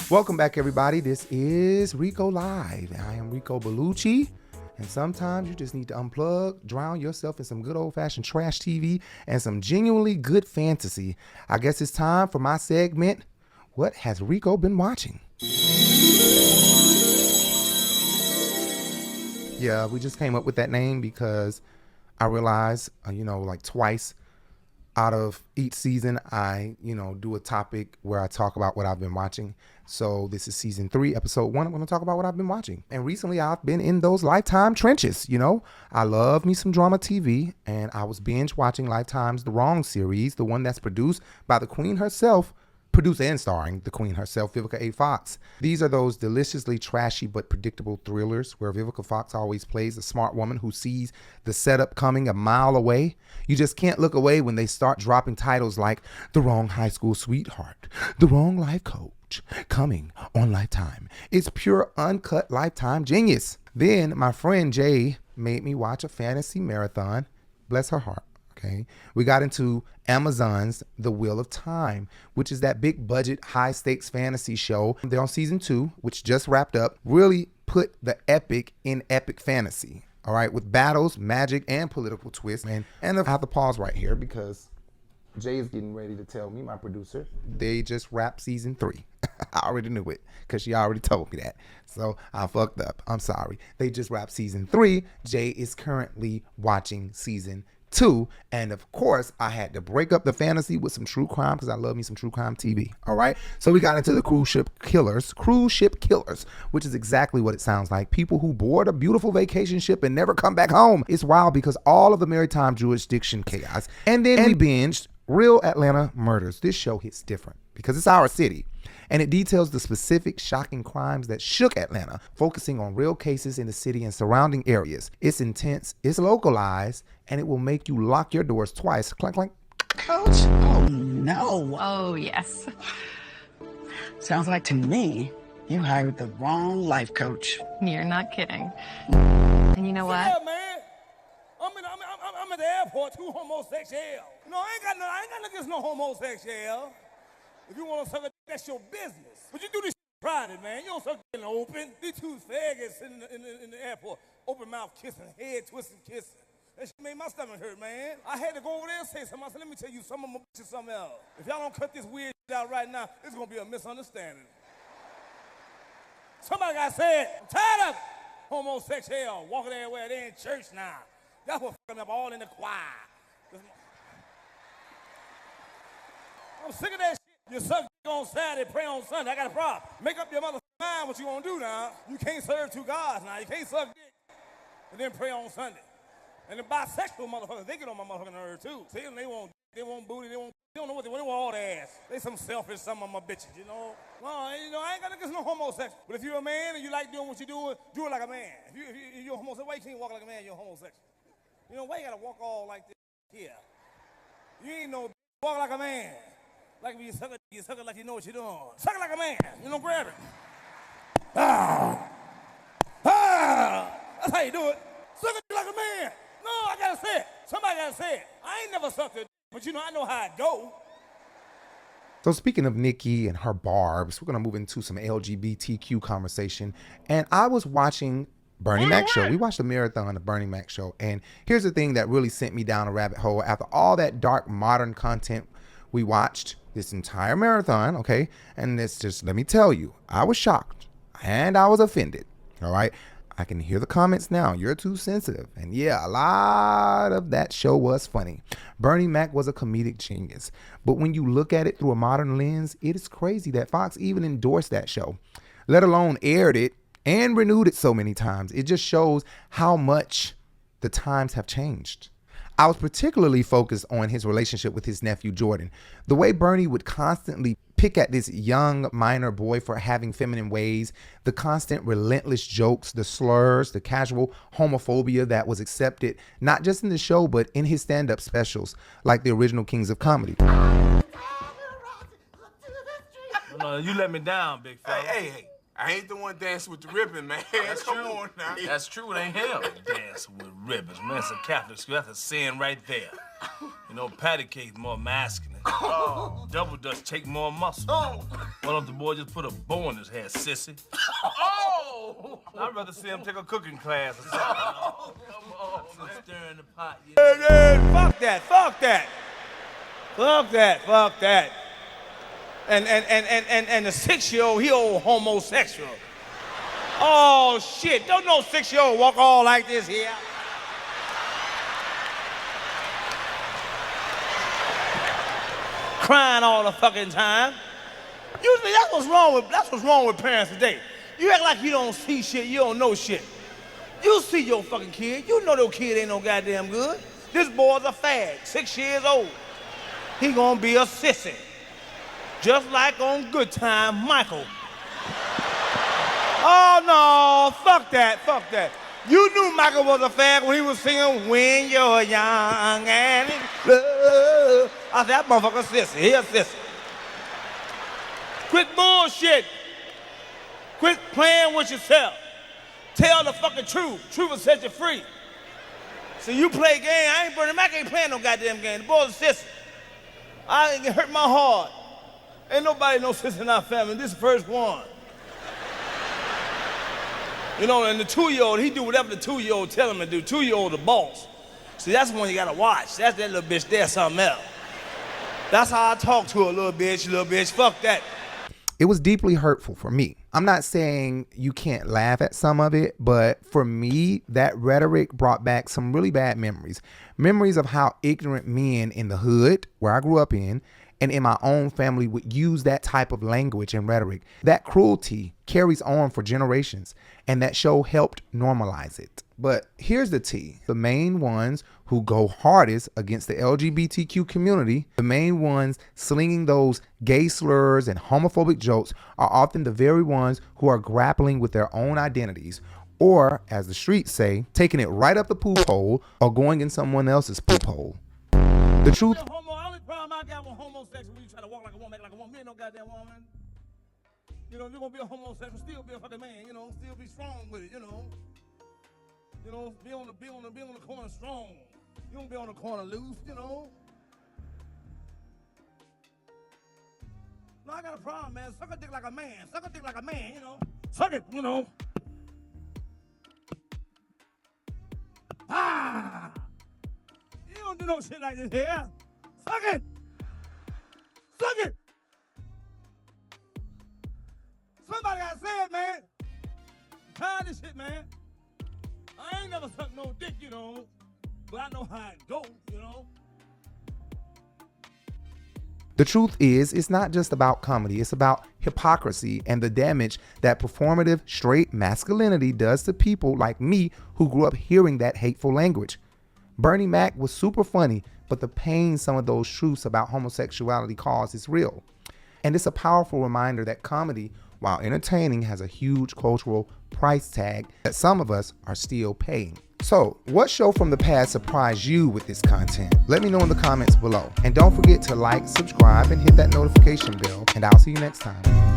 Welcome back, everybody. This is Rico Live. I am Rico Bellucci, and sometimes you just need to unplug, drown yourself in some good old-fashioned trash TV and some genuinely good fantasy. I guess it's time for my segment, What Has Rico Been Watching? Yeah, we just came up with that name because I realized, like twice out of each season, I, do a topic where I talk about what I've been watching. So this is season 3, episode 1. I'm going to talk about what I've been watching. And recently I've been in those Lifetime trenches. I love me some drama TV, and I was binge watching Lifetime's The Wrong series, the one that's produced by the Queen herself, produced and starring the Queen herself, Vivica A. Fox. These are those deliciously trashy but predictable thrillers where Vivica Fox always plays a smart woman who sees the setup coming a mile away. You just can't look away when they start dropping titles like The Wrong High School Sweetheart, The Wrong Life Coach, coming on Lifetime. It's pure uncut Lifetime genius. Then my friend Jay made me watch a fantasy marathon. Bless her heart. Okay, we got into Amazon's The Wheel of Time, which is that big budget, high stakes fantasy show. They're on season 2, which just wrapped up. Really put the epic in epic fantasy. All right, with battles, magic, and political twists. And I have to pause right here because Jay is getting ready to tell me, my producer, they just wrapped season 3. I already knew it because she already told me that. So I fucked up. I'm sorry. They just wrapped season 3. Jay is currently watching season 2, and of course I had to break up the fantasy with some true crime because I love me some true crime TV. All right, so we got into the cruise ship killers, which is exactly what it sounds like. People who board a beautiful vacation ship and never come back home. It's wild because all of the maritime jurisdiction chaos, and then we binged Real Atlanta Murders. This show hits different because it's our city, and it details the specific shocking crimes that shook Atlanta, focusing on real cases in the city and surrounding areas. It's intense, it's localized, and it will make you lock your doors twice. Clank, clank. Coach? Oh, no. Oh, yes. Sounds like to me, you hired the wrong life coach. You're not kidding. And you know what? Yeah, man. I'm at the airport, 2 homosexual. No, I ain't got nothing against no homosexual. If you want to suck a dick, that's your business. But you do this private, man. You don't suck in the open. These 2 faggots in the airport, open mouth kissing, head twisting kissing. That shit made my stomach hurt, man. I had to go over there and say something. I said, let me tell you something, I'm gonna bitch something else. If y'all don't cut this weird shit out right now, it's gonna be a misunderstanding. Somebody got said, I'm tired of it. Homosexual walking everywhere, they in church now. That's what fucking up all in the choir. I'm sick of that shit. You suck on Saturday, pray on Sunday. I got a problem. Make up your motherfucking mind what you gonna do now. You can't serve 2 gods now. You can't suck dick and then pray on Sunday. And the bisexual motherfuckers, they get on my motherfucking nerve too. See, they want booty, they don't know what they want all the ass. They some selfish, some of my bitches, No, I ain't got against no homosexual. But if you're a man and you like doing what you're doing, do it like a man. If you're a homosexual, why you can't walk like a man, you're a homosexual? Why you gotta walk all like this here? You ain't no walk like a man. Like when you suck it like you know what you're doing. Suck it like a man, grab it. That's how you do it. Suck it like a man. No, I gotta say it. Somebody gotta say it. I ain't never sucked it, but I know how it go. So speaking of Nikki and her barbs, we're going to move into some LGBTQ conversation. And I was watching Bernie Mac show. We watched a marathon of Bernie Mac show. And here's the thing that really sent me down a rabbit hole. After all that dark modern content we watched this entire marathon, okay? And it's just, let me tell you, I was shocked and I was offended, all right? I can hear the comments now. You're too sensitive. And yeah, a lot of that show was funny. Bernie Mac was a comedic genius. But when you look at it through a modern lens, it is crazy that Fox even endorsed that show, let alone aired it and renewed it so many times. It just shows how much the times have changed. I was particularly focused on his relationship with his nephew, Jordan. The way Bernie would constantly pick at this young minor boy for having feminine ways, the constant relentless jokes, the slurs, the casual homophobia that was accepted, not just in the show, but in his stand-up specials, like the original Kings of Comedy. No, you let me down, big fella. Hey, I ain't the one dancing with the ribbon, man. Come on now. That's true, it ain't him. Dancing with ribbons, man. It's a Catholic school. That's a sin right there. You know, patty cake's more masculine. Double Dutch take more muscle. Why don't the boy just put a bow in his head, sissy? I'd rather see him take a cooking class or something. Come on, stir in the pot. Hey, fuck that, fuck that. Fuck that, fuck that. And the 6-year-old, he old homosexual. Oh shit, don't no 6-year-old walk all like this here. Crying all the fucking time. Usually that's what's wrong with parents today. You act like you don't see shit, you don't know shit. You see your fucking kid, you know your kid ain't no goddamn good. This boy's a fag, 6 years old. He gonna be a sissy. Just like on Good Time, Michael. Oh no, fuck that, fuck that. You knew Michael was a fag when he was singing When You're Young and in Love. I said, that motherfucker sissy, he a sissy. Quit bullshit. Quit playing with yourself. Tell the fucking truth. Truth will set you free. So you play game, Bernie Mac ain't playing no goddamn game. The boy's a sissy. I ain't hurt my heart. Ain't nobody no sister in our family. This is the first one. You know, and the 2-year-old, he do whatever the 2-year-old tell him to do. 2-year-old the boss. See, that's the one you gotta watch. That's that little bitch there, something else. That's how I talk to her, little bitch, fuck that. It was deeply hurtful for me. I'm not saying you can't laugh at some of it, but for me, that rhetoric brought back some really bad memories. Memories of how ignorant men in the hood, where I grew up in, and in my own family would use that type of language and rhetoric. That cruelty carries on for generations, and that show helped normalize it. But here's the tea. The main ones who go hardest against the LGBTQ community, the main ones slinging those gay slurs and homophobic jokes, are often the very ones who are grappling with their own identities, or, as the streets say, taking it right up the poop hole or going in someone else's poop hole. The truth... Only problem I got with homosexual when you try to walk like a woman, act like a woman, you ain't no goddamn woman. You know, if you're gonna be a homosexual, still be a fucking man, you know, still be strong with it, you know. You know, be on the corner strong. You don't be on the corner loose, you know. No, I got a problem, man. Suck a dick like a man. Suck a dick like a man, you know. Suck it, you know. Ah! You don't do no shit like this here. Suck it! Suck it! Somebody gotta say it, man. I'm tired of this shit, man. I ain't never sucked no dick, you know. But I know how it goes, you know. The truth is, it's not just about comedy. It's about hypocrisy and the damage that performative straight masculinity does to people like me who grew up hearing that hateful language. Bernie Mac was super funny, but the pain some of those truths about homosexuality cause is real. And it's a powerful reminder that comedy, while entertaining, has a huge cultural price tag that some of us are still paying. So, what show from the past surprised you with this content? Let me know in the comments below. And don't forget to like, subscribe, and hit that notification bell. And I'll see you next time.